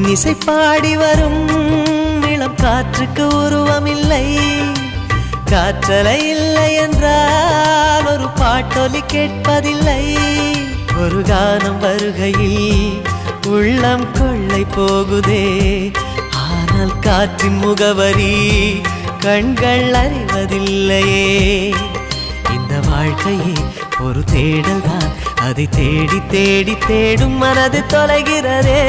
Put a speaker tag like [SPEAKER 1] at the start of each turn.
[SPEAKER 1] இன்னிசை பாடி வரும் இளம் காற்றுக்கு உருவமில்லை. காற்றலை இல்லை என்றால் ஒரு பாட்டொலி கேட்பதில்லை. ஒரு கானம் வருகையில் உள்ளம் கொள்ளை போகுதே. ஆனால் காற்றின் முகவரி கண்கள் அறிவதில்லையே. இந்த வாழ்க்கையே ஒரு தேடல் தான், அதை தேடி தேடி தேடும் மனது தொலைகிறதே.